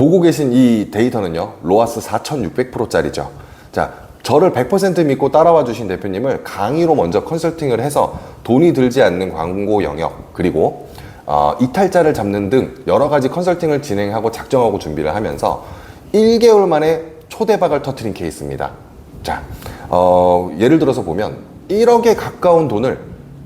보고 계신 이 데이터는요, 로아스 4600%짜리죠. 자, 저를 100% 믿고 따라와 주신 대표님을 강의로 먼저 컨설팅을 해서 돈이 들지 않는 광고 영역, 그리고 이탈자를 잡는 등 여러 가지 컨설팅을 진행하고 작정하고 준비를 하면서 1개월 만에 초대박을 터트린 케이스입니다. 자, 예를 들어서 보면 1억에 가까운 돈을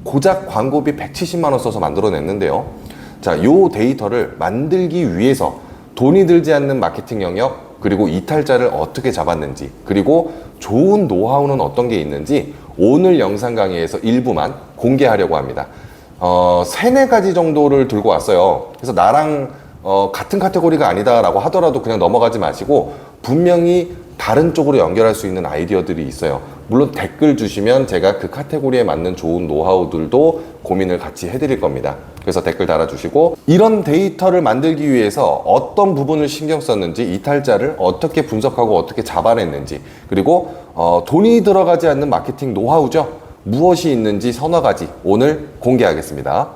고작 광고비 170만 원 써서 만들어냈는데요. 자, 요 데이터를 만들기 위해서 돈이 들지 않는 마케팅 영역, 그리고 이탈자를 어떻게 잡았는지, 그리고 좋은 노하우는 어떤 게 있는지 오늘 영상 강의에서 일부만 공개하려고 합니다. 3-4가지 정도를 들고 왔어요. 그래서 나랑 같은 카테고리가 아니다라고 하더라도 그냥 넘어가지 마시고 분명히 다른 쪽으로 연결할 수 있는 아이디어들이 있어요. 물론 댓글 주시면 제가 그 카테고리에 맞는 좋은 노하우들도 고민을 같이 해드릴 겁니다. 그래서 댓글 달아주시고, 이런 데이터를 만들기 위해서 어떤 부분을 신경 썼는지, 이탈자를 어떻게 분석하고 어떻게 잡아냈는지, 그리고 돈이 들어가지 않는 마케팅 노하우죠. 무엇이 있는지 서너 가지 오늘 공개하겠습니다.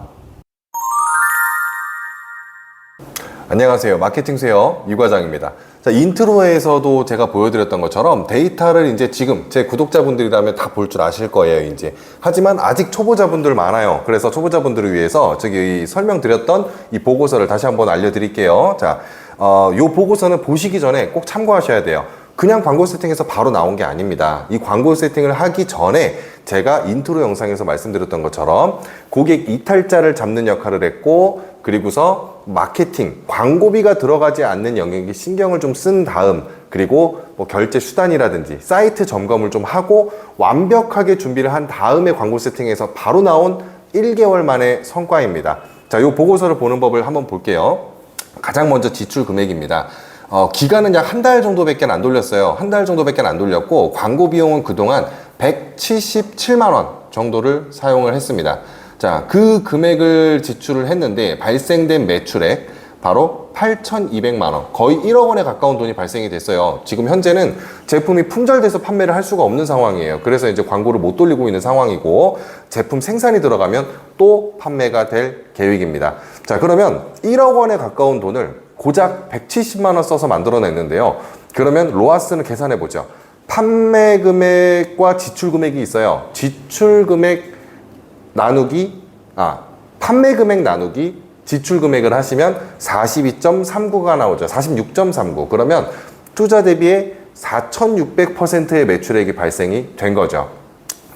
안녕하세요. 마케팅 세요 유 과장입니다. 자, 인트로에서도 제가 보여드렸던 것처럼 데이터를 이제 지금 제 구독자분들이라면 다 볼 줄 아실 거예요, 이제. 하지만 아직 초보자분들 많아요. 그래서 초보자분들을 위해서 저기 설명드렸던 이 보고서를 다시 한번 알려드릴게요. 자, 요 보고서는 보시기 전에 꼭 참고하셔야 돼요. 그냥 광고 세팅해서 바로 나온 게 아닙니다. 이 광고 세팅을 하기 전에 제가 인트로 영상에서 말씀드렸던 것처럼 고객 이탈자를 잡는 역할을 했고, 그리고서 마케팅, 광고비가 들어가지 않는 영역에 신경을 좀 쓴 다음, 그리고 뭐 결제 수단이라든지 사이트 점검을 좀 하고 완벽하게 준비를 한 다음에 광고 세팅해서 바로 나온 1개월 만의 성과입니다. 자, 이 보고서를 보는 법을 한번 볼게요. 가장 먼저 지출 금액입니다. 기간은 약 한 달 정도밖에 안 돌렸어요. 한 달 정도밖에 안 돌렸고, 광고 비용은 그동안 177만 원 정도를 사용을 했습니다. 자, 그 금액을 지출을 했는데 발생된 매출액 바로 8,200만 원, 거의 1억 원에 가까운 돈이 발생이 됐어요. 지금 현재는 제품이 품절돼서 판매를 할 수가 없는 상황이에요. 그래서 이제 광고를 못 돌리고 있는 상황이고, 제품 생산이 들어가면 또 판매가 될 계획입니다. 자, 그러면 1억 원에 가까운 돈을 고작 170만 원 써서 만들어냈는데요. 그러면 로아스는 계산해 보죠. 판매 금액과 지출 금액이 있어요. 지출 금액 나누기, 판매 금액 나누기 지출 금액을 하시면 42.39가 나오죠. 46.39. 그러면 투자 대비에 4,600%의 매출액이 발생이 된 거죠.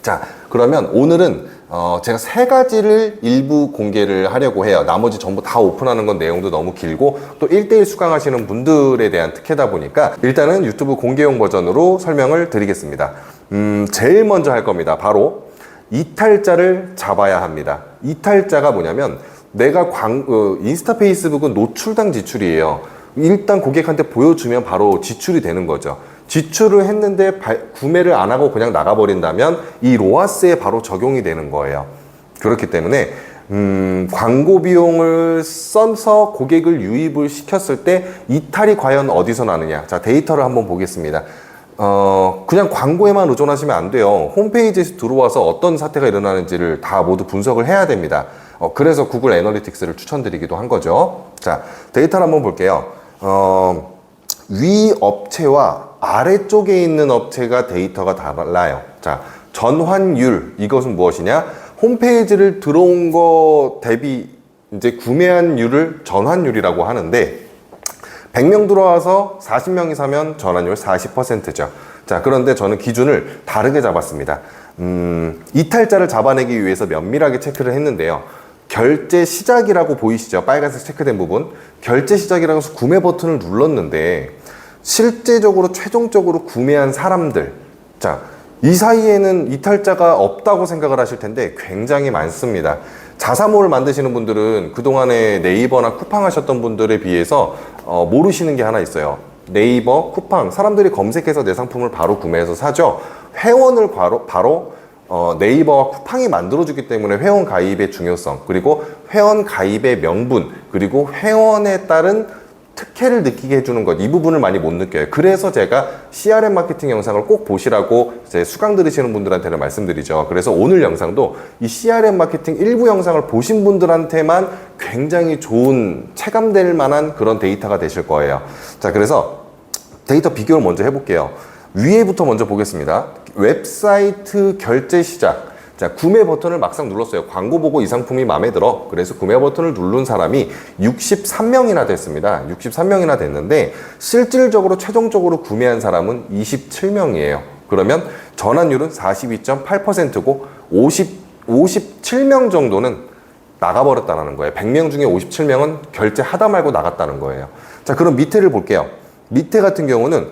자, 그러면 오늘은 제가 3가지를 일부 공개를 하려고 해요. 나머지 전부 다 오픈하는 건 내용도 너무 길고 또 1대1 수강하시는 분들에 대한 특혜다 보니까 일단은 유튜브 공개용 버전으로 설명을 드리겠습니다. 제일 먼저 할 겁니다. 바로 이탈자를 잡아야 합니다. 이탈자가 뭐냐면, 내가 인스타 페이스북은 노출당 지출이에요. 일단 고객한테 보여주면 바로 지출이 되는 거죠. 지출을 했는데 구매를 안 하고 그냥 나가버린다면 이 로아스에 바로 적용이 되는 거예요. 그렇기 때문에 광고 비용을 써서 고객을 유입을 시켰을 때 이탈이 과연 어디서 나느냐. 자, 데이터를 한번 보겠습니다. 그냥 광고에만 의존하시면 안 돼요. 홈페이지에서 들어와서 어떤 사태가 일어나는지를 다 모두 분석을 해야 됩니다. 그래서 구글 애널리틱스를 추천드리기도 한 거죠. 자, 데이터를 한번 볼게요. 위 업체와 아래쪽에 있는 업체가 데이터가 달라요. 자, 전환율, 이것은 무엇이냐? 홈페이지를 들어온 거 대비 이제 구매한 율을 전환율이라고 하는데, 100명 들어와서 40명이 사면 전환율 40%죠. 자, 그런데 저는 기준을 다르게 잡았습니다. 이탈자를 잡아내기 위해서 면밀하게 체크를 했는데요. 결제 시작이라고 보이시죠? 빨간색 체크된 부분. 결제 시작이라고 해서 구매 버튼을 눌렀는데 실제적으로 최종적으로 구매한 사람들, 자, 이 사이에는 이탈자가 없다고 생각을 하실 텐데 굉장히 많습니다. 자사모를 만드시는 분들은 그동안에 네이버나 쿠팡 하셨던 분들에 비해서 모르시는 게 하나 있어요. 네이버, 쿠팡, 사람들이 검색해서 내 상품을 바로 구매해서 사죠. 회원을 바로 네이버와 쿠팡이 만들어주기 때문에 회원 가입의 중요성, 그리고 회원 가입의 명분, 그리고 회원에 따른 특혜를 느끼게 해주는 것, 이 부분을 많이 못 느껴요. 그래서 제가 CRM 마케팅 영상을 꼭 보시라고 제 수강 들으시는 분들한테는 말씀드리죠. 그래서 오늘 영상도 이 CRM 마케팅 일부 영상을 보신 분들한테만 굉장히 좋은 체감될 만한 그런 데이터가 되실 거예요. 자, 그래서 데이터 비교를 먼저 해볼게요. 위에부터 먼저 보겠습니다. 웹사이트 결제 시작. 자, 구매 버튼을 막상 눌렀어요. 광고 보고 이 상품이 마음에 들어. 그래서 구매 버튼을 누른 사람이 63명이나 됐습니다. 63명이나 됐는데 실질적으로 최종적으로 구매한 사람은 27명이에요. 그러면 전환율은 42.8%고 57명 정도는 나가버렸다는 거예요. 100명 중에 57명은 결제하다 말고 나갔다는 거예요. 자, 그럼 밑에를 볼게요. 밑에 같은 경우는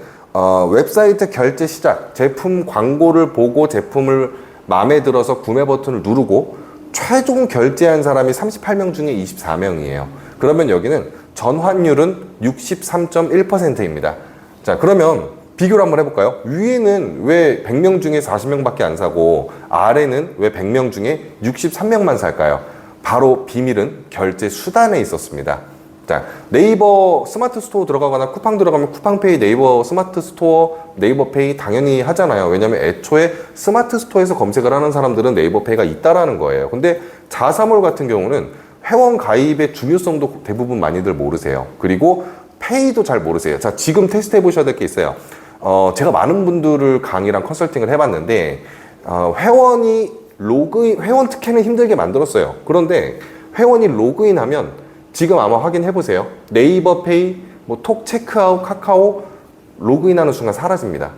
웹사이트 결제 시작, 제품 광고를 보고 제품을 마음에 들어서 구매 버튼을 누르고 최종 결제한 사람이 38명 중에 24명이에요. 그러면 여기는 전환율은 63.1%입니다. 자, 그러면 비교를 한번 해볼까요? 위에는 왜 100명 중에 40명밖에 안 사고 아래는 왜 100명 중에 63명만 살까요? 바로 비밀은 결제 수단에 있었습니다. 자, 네이버 스마트 스토어 들어가거나 쿠팡 들어가면 쿠팡페이, 네이버 스마트 스토어, 네이버 페이 당연히 하잖아요. 왜냐면 애초에 스마트 스토어에서 검색을 하는 사람들은 네이버 페이가 있다라는 거예요. 근데 자사몰 같은 경우는 회원 가입의 중요성도 대부분 많이들 모르세요. 그리고 페이도 잘 모르세요. 자, 지금 테스트 해보셔야 될 게 있어요. 제가 많은 분들을 강의랑 컨설팅을 해봤는데 회원이 회원 특혜는 힘들게 만들었어요. 그런데 회원이 로그인하면 지금 아마 확인해 보세요. 네이버 페이, 톡 체크아웃, 카카오 로그인하는 순간 사라집니다.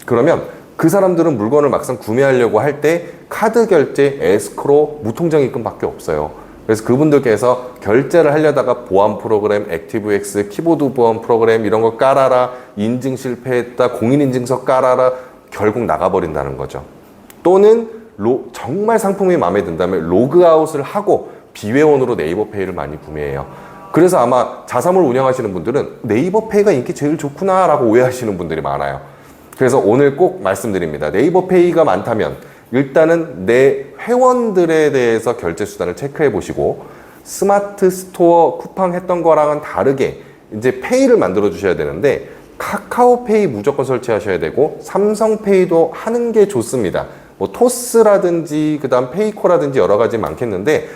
그러면 그 사람들은 물건을 막상 구매하려고 할 때 카드 결제, 에스크로, 무통장 입금밖에 없어요. 그래서 그분들께서 결제를 하려다가 보안 프로그램, 액티브엑스, 키보드 보안 프로그램 이런 거 깔아라, 인증 실패했다, 공인인증서 깔아라, 결국 나가버린다는 거죠. 또는 정말 상품이 마음에 든다면 로그아웃을 하고 비회원으로 네이버페이를 많이 구매해요. 그래서 아마 자사몰 운영하시는 분들은 네이버페이가 인기 제일 좋구나 라고 오해하시는 분들이 많아요. 그래서 오늘 꼭 말씀드립니다. 네이버페이가 많다면 일단은 내 회원들에 대해서 결제 수단을 체크해 보시고 스마트 스토어 쿠팡 했던 거랑은 다르게 이제 페이를 만들어 주셔야 되는데 카카오페이 무조건 설치하셔야 되고 삼성페이도 하는 게 좋습니다. 토스라든지 그다음 페이코라든지 여러 가지 많겠는데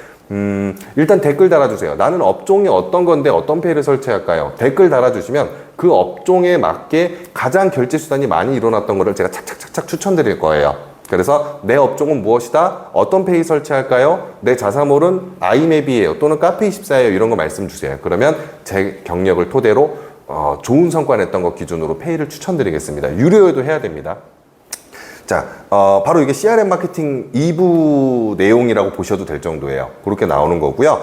일단 댓글 달아주세요. 나는 업종이 어떤 건데 어떤 페이를 설치할까요? 댓글 달아주시면 그 업종에 맞게 가장 결제 수단이 많이 일어났던 거를 제가 착착착착 추천드릴 거예요. 그래서 내 업종은 무엇이다? 어떤 페이 설치할까요? 내 자사몰은 아이맵이에요. 또는 카페24예요. 이런 거 말씀 주세요. 그러면 제 경력을 토대로 좋은 성과 냈던 거 기준으로 페이를 추천드리겠습니다. 유료에도 해야 됩니다. 자, 바로 이게 CRM 마케팅 2부 내용이라고 보셔도 될 정도예요. 그렇게 나오는 거고요.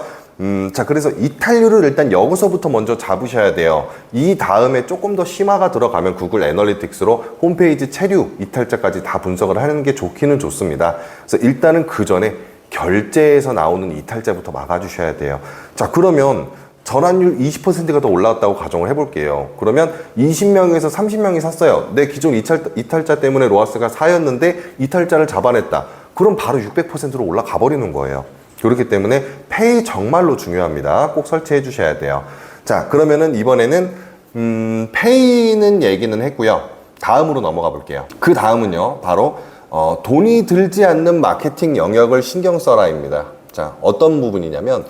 자, 그래서 이탈률을 일단 여기서부터 먼저 잡으셔야 돼요. 이 다음에 조금 더 심화가 들어가면 구글 애널리틱스로 홈페이지 체류, 이탈자까지 다 분석을 하는 게 좋기는 좋습니다. 그래서 일단은 그 전에 결제에서 나오는 이탈자부터 막아주셔야 돼요. 자, 그러면 전환율 20%가 더 올라왔다고 가정을 해볼게요. 그러면 20명에서 30명이 샀어요. 내 기존 이탈자 때문에 로아스가 4였는데 이탈자를 잡아냈다. 그럼 바로 600%로 올라가 버리는 거예요. 그렇기 때문에 페이 정말로 중요합니다. 꼭 설치해 주셔야 돼요. 자, 그러면은 이번에는 페이는 얘기는 했고요. 다음으로 넘어가 볼게요. 그 다음은요, 바로 돈이 들지 않는 마케팅 영역을 신경 써라입니다. 자, 어떤 부분이냐면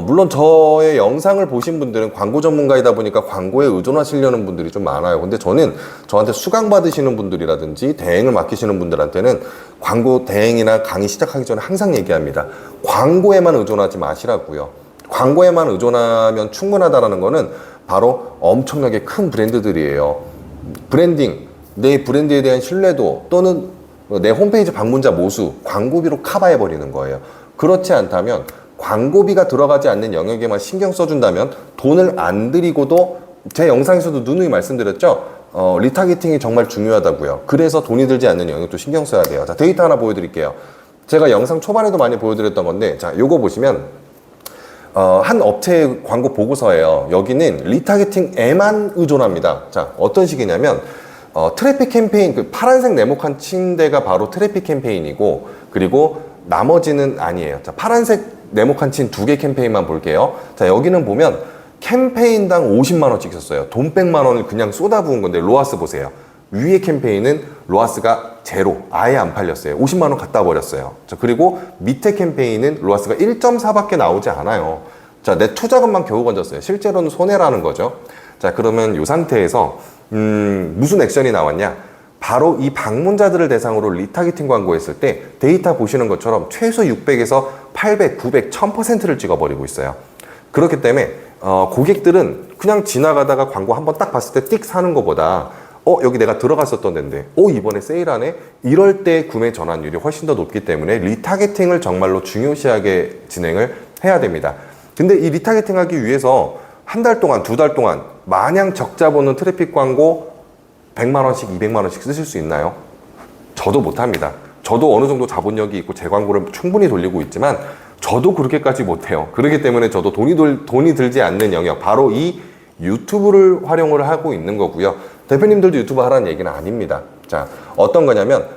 물론 저의 영상을 보신 분들은 광고 전문가이다 보니까 광고에 의존하시려는 분들이 좀 많아요. 근데 저는 저한테 수강 받으시는 분들이라든지 대행을 맡기시는 분들한테는 광고 대행이나 강의 시작하기 전에 항상 얘기합니다. 광고에만 의존하지 마시라고요. 광고에만 의존하면 충분하다라는 거는 바로 엄청나게 큰 브랜드들이에요. 브랜딩, 내 브랜드에 대한 신뢰도 또는 내 홈페이지 방문자 모수, 광고비로 커버해버리는 거예요. 그렇지 않다면 광고비가 들어가지 않는 영역에만 신경 써준다면 돈을 안 들이고도 제 영상에서도 누누이 말씀드렸죠. 리타겟팅이 정말 중요하다고요. 그래서 돈이 들지 않는 영역도 신경 써야 돼요. 자, 데이터 하나 보여드릴게요. 제가 영상 초반에도 많이 보여드렸던 건데, 자, 요거 보시면 한 업체의 광고 보고서예요. 여기는 리타겟팅에만 의존합니다. 자, 어떤 식이냐면 트래픽 캠페인, 그 파란색 네모칸 친 데가 바로 트래픽 캠페인이고, 그리고 나머지는 아니에요. 자, 파란색 네모칸 친 2개 캠페인만 볼게요. 자, 여기는 보면 캠페인당 50만 원씩 썼어요. 돈 100만 원을 그냥 쏟아부은 건데 로아스 보세요. 위에 캠페인은 로아스가 제로, 아예 안 팔렸어요. 50만 원 갖다 버렸어요. 자, 그리고 밑에 캠페인은 로아스가 1.4밖에 나오지 않아요. 자, 내 투자금만 겨우 건졌어요. 실제로는 손해라는 거죠. 자, 그러면 이 상태에서 무슨 액션이 나왔냐? 바로 이 방문자들을 대상으로 리타겟팅 광고했을 때 데이터 보시는 것처럼 최소 600에서 800, 900, 1000%를 찍어버리고 있어요. 그렇기 때문에 고객들은 그냥 지나가다가 광고 한번 딱 봤을 때 띡 사는 것보다 여기 내가 들어갔었던 데인데 이번에 세일하네? 이럴 때 구매 전환율이 훨씬 더 높기 때문에 리타겟팅을 정말로 중요시하게 진행을 해야 됩니다. 근데 이 리타겟팅 하기 위해서 한 달 동안, 두 달 동안 마냥 적자 보는 트래픽 광고 100만 원씩, 200만 원씩 쓰실 수 있나요? 저도 못합니다. 저도 어느 정도 자본력이 있고 제 광고를 충분히 돌리고 있지만 저도 그렇게까지 못해요. 그렇기 때문에 저도 돈이 들지 않는 영역, 바로 이 유튜브를 활용을 하고 있는 거고요. 대표님들도 유튜브 하라는 얘기는 아닙니다. 자, 어떤 거냐면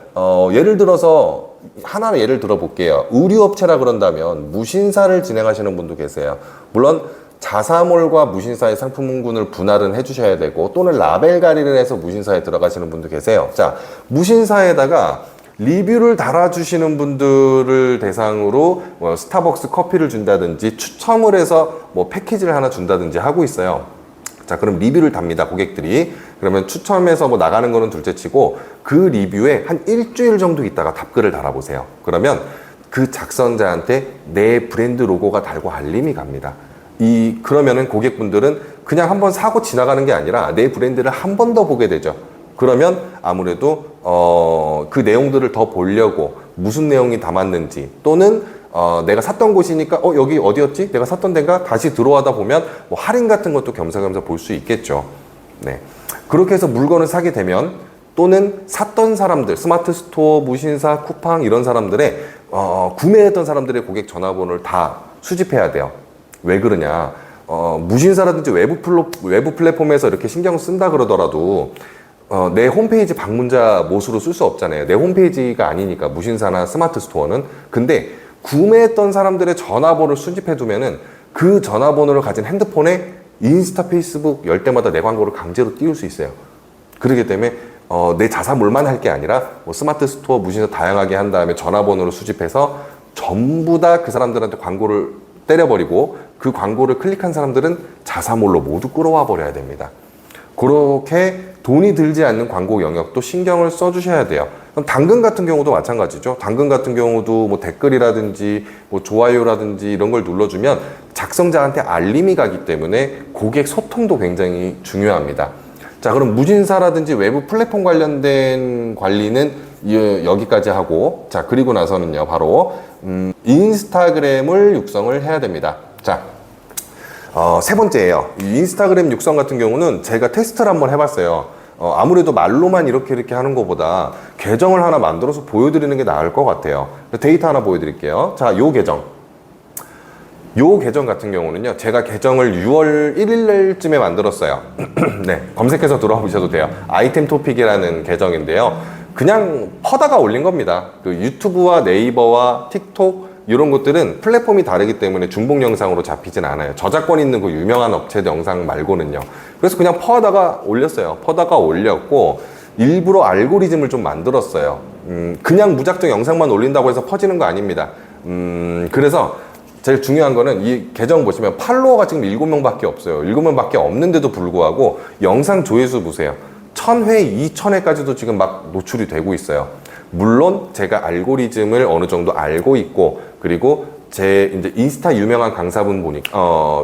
예를 들어서 하나를 예를 들어 볼게요. 의류업체라 그런다면 무신사를 진행하시는 분도 계세요. 물론 자사몰과 무신사의 상품군을 분할은 해주셔야 되고, 또는 라벨 가리를 해서 무신사에 들어가시는 분도 계세요. 자, 무신사에다가 리뷰를 달아주시는 분들을 대상으로 스타벅스 커피를 준다든지 추첨을 해서 패키지를 하나 준다든지 하고 있어요. 자, 그럼 리뷰를 답니다, 고객들이. 그러면 추첨해서 나가는 거는 둘째 치고 그 리뷰에 한 일주일 정도 있다가 답글을 달아보세요. 그러면 그 작성자한테 내 브랜드 로고가 달고 알림이 갑니다. 그러면은 고객분들은 그냥 한번 사고 지나가는 게 아니라 내 브랜드를 한 번 더 보게 되죠. 그러면 아무래도 그 내용들을 더 보려고 무슨 내용이 담았는지, 또는 내가 샀던 곳이니까 여기 어디였지? 내가 샀던 데인가? 다시 들어와다 보면 할인 같은 것도 겸사겸사 볼 수 있겠죠. 네. 그렇게 해서 물건을 사게 되면, 또는 샀던 사람들, 스마트 스토어, 무신사, 쿠팡 이런 사람들의 구매했던 사람들의 고객 전화번호를 다 수집해야 돼요. 왜 그러냐? 무신사라든지 외부 플랫폼에서 이렇게 신경 쓴다 그러더라도 내 홈페이지 방문자 못으로 쓸 수 없잖아요. 내 홈페이지가 아니니까, 무신사나 스마트 스토어는. 근데 구매했던 사람들의 전화번호를 수집해 두면은 그 전화번호를 가진 핸드폰에 인스타, 페이스북 열 때마다 내 광고를 강제로 띄울 수 있어요. 그렇기 때문에 내 자사몰만 할 게 아니라 스마트 스토어, 무신사 다양하게 한 다음에 전화번호를 수집해서 전부 다 그 사람들한테 광고를 때려버리고, 그 광고를 클릭한 사람들은 자사몰로 모두 끌어와 버려야 됩니다. 그렇게 돈이 들지 않는 광고 영역도 신경을 써주셔야 돼요. 당근 같은 경우도 마찬가지죠. 당근 같은 경우도 댓글이라든지 좋아요라든지 이런 걸 눌러주면 작성자한테 알림이 가기 때문에 고객 소통도 굉장히 중요합니다. 자, 그럼 무신사라든지 외부 플랫폼 관련된 관리는 여기까지 하고, 자, 그리고 나서는요, 바로 인스타그램을 육성을 해야 됩니다. 자, 세 번째예요. 이 인스타그램 육성 같은 경우는 제가 테스트를 한번 해봤어요. 아무래도 말로만 이렇게 하는 것보다 계정을 하나 만들어서 보여드리는 게 나을 것 같아요. 데이터 하나 보여드릴게요. 자, 요 계정 같은 경우는요, 제가 계정을 6월 1일쯤에 만들었어요. 네, 검색해서 들어와 보셔도 돼요. 아이템 토픽이라는 계정인데요. 그냥 퍼다가 올린 겁니다. 그 유튜브와 네이버와 틱톡 이런 것들은 플랫폼이 다르기 때문에 중복 영상으로 잡히진 않아요. 저작권 있는 그 유명한 업체 영상 말고는요. 그래서 그냥 퍼다가 올렸어요. 퍼다가 올렸고, 일부러 알고리즘을 좀 만들었어요. 그냥 무작정 영상만 올린다고 해서 퍼지는 거 아닙니다. 그래서 제일 중요한 거는 이 계정 보시면 팔로워가 지금 7명밖에 없어요. 7명밖에 없는데도 불구하고 영상 조회수 보세요. 1000회, 2000회까지도 지금 막 노출이 되고 있어요. 물론 제가 알고리즘을 어느 정도 알고 있고, 그리고 제 이제 인스타 유명한 강사분 보니까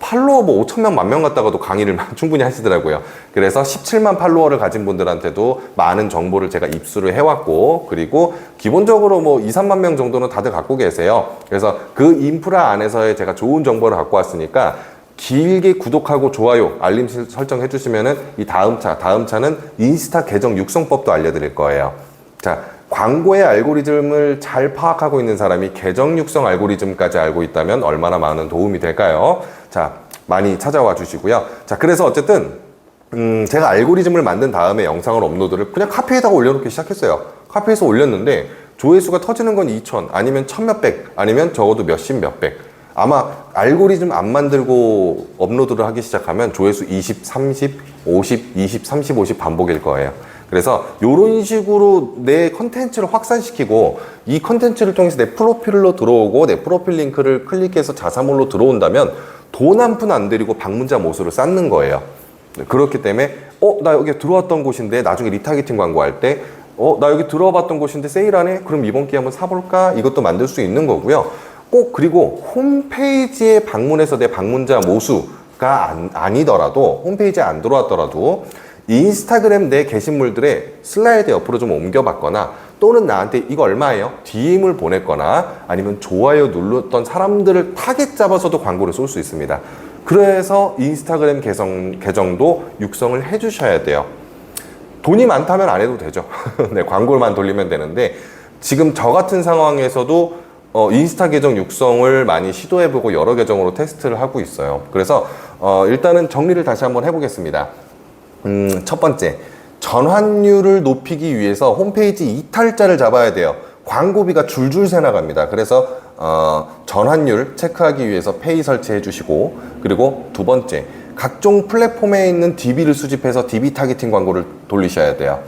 팔로워 5,000명, 10,000명 갖다가도 강의를 충분히 하시더라고요. 그래서 17만 팔로워를 가진 분들한테도 많은 정보를 제가 입수를 해왔고, 그리고 기본적으로 2, 3만 명 정도는 다들 갖고 계세요. 그래서 그 인프라 안에서의 제가 좋은 정보를 갖고 왔으니까 길게 구독하고 좋아요, 알림 설정 해주시면은 이 다음 차는 인스타 계정 육성법도 알려드릴 거예요. 자, 광고의 알고리즘을 잘 파악하고 있는 사람이 계정 육성 알고리즘까지 알고 있다면 얼마나 많은 도움이 될까요? 자, 많이 찾아와 주시고요. 자, 그래서 어쨌든 제가 알고리즘을 만든 다음에 영상을 업로드를 그냥 카페에다가 올려놓기 시작했어요. 카페에서 올렸는데 조회수가 터지는 건 2,000, 아니면 1,000 몇백, 아니면 적어도 몇십 몇백. 아마 알고리즘 안 만들고 업로드를 하기 시작하면 조회수 20, 30, 50, 20, 30, 50 반복일 거예요. 그래서 이런 식으로 내 컨텐츠를 확산시키고 이 컨텐츠를 통해서 내 프로필로 들어오고 내 프로필 링크를 클릭해서 자사몰로 들어온다면 돈 한 푼 안 들이고 방문자 모수를 쌓는 거예요. 그렇기 때문에 나 여기 들어왔던 곳인데 나중에 리타게팅 광고할 때 나 여기 들어봤던 곳인데 세일하네? 그럼 이번 기회에 한번 사볼까? 이것도 만들 수 있는 거고요. 꼭 그리고 홈페이지에 방문해서 내 방문자 모수가 아니더라도 홈페이지에 안 들어왔더라도 인스타그램 내 게시물들에 슬라이드 옆으로 좀 옮겨봤거나 또는 나한테 이거 얼마예요? DM을 보냈거나 아니면 좋아요 눌렀던 사람들을 타겟 잡아서도 광고를 쏠 수 있습니다. 그래서 인스타그램 계정도 육성을 해주셔야 돼요. 돈이 많다면 안 해도 되죠. 네, 광고만 돌리면 되는데 지금 저 같은 상황에서도 인스타 계정 육성을 많이 시도해보고 여러 계정으로 테스트를 하고 있어요. 그래서 일단은 정리를 다시 한번 해보겠습니다. 첫 번째, 전환율을 높이기 위해서 홈페이지 이탈자를 잡아야 돼요. 광고비가 줄줄 새 나갑니다. 그래서 전환율 체크하기 위해서 페이 설치해 주시고, 그리고 두 번째, 각종 플랫폼에 있는 DB를 수집해서 DB 타겟팅 광고를 돌리셔야 돼요.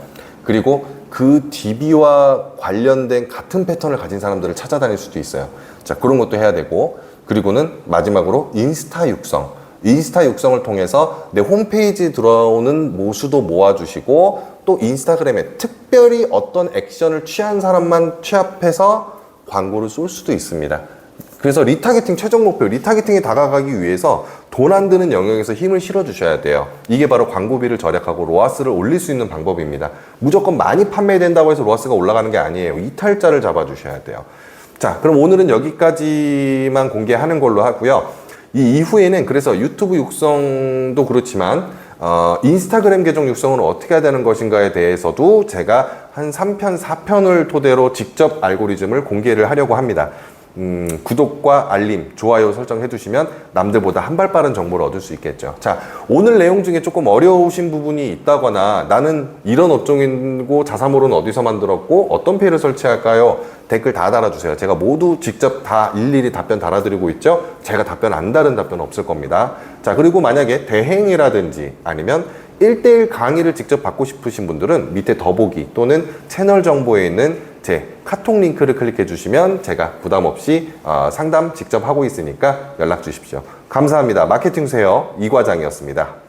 그리고 그 DB와 관련된 같은 패턴을 가진 사람들을 찾아다닐 수도 있어요. 자, 그런 것도 해야 되고, 그리고는 마지막으로 인스타 육성. 인스타 육성을 통해서 내 홈페이지에 들어오는 모수도 모아주시고 또 인스타그램에 특별히 어떤 액션을 취한 사람만 취합해서 광고를 쏠 수도 있습니다. 그래서 리타게팅 최종 목표, 리타게팅에 다가가기 위해서 돈 안 드는 영역에서 힘을 실어 주셔야 돼요. 이게 바로 광고비를 절약하고 로아스를 올릴 수 있는 방법입니다. 무조건 많이 판매된다고 해서 로아스가 올라가는 게 아니에요. 이탈자를 잡아 주셔야 돼요. 자, 그럼 오늘은 여기까지만 공개하는 걸로 하고요. 이 이후에는 그래서 유튜브 육성도 그렇지만 인스타그램 계정 육성은 어떻게 해야 되는 것인가에 대해서도 제가 한 3편, 4편을 토대로 직접 알고리즘을 공개를 하려고 합니다. 구독과 알림, 좋아요 설정해 두시면 남들보다 한 발 빠른 정보를 얻을 수 있겠죠. 자, 오늘 내용 중에 조금 어려우신 부분이 있다거나 나는 이런 업종이고 자사몰은 어디서 만들었고 어떤 페이를 설치할까요? 댓글 다 달아주세요. 제가 모두 직접 다 일일이 답변 달아드리고 있죠. 제가 답변 안 다른 답변 없을 겁니다. 자, 그리고 만약에 대행이라든지 아니면 1대1 강의를 직접 받고 싶으신 분들은 밑에 더보기 또는 채널 정보에 있는 제 카톡 링크를 클릭해 주시면 제가 부담 없이 상담 직접 하고 있으니까 연락 주십시오. 감사합니다. 마케팅 세요 이과장이었습니다.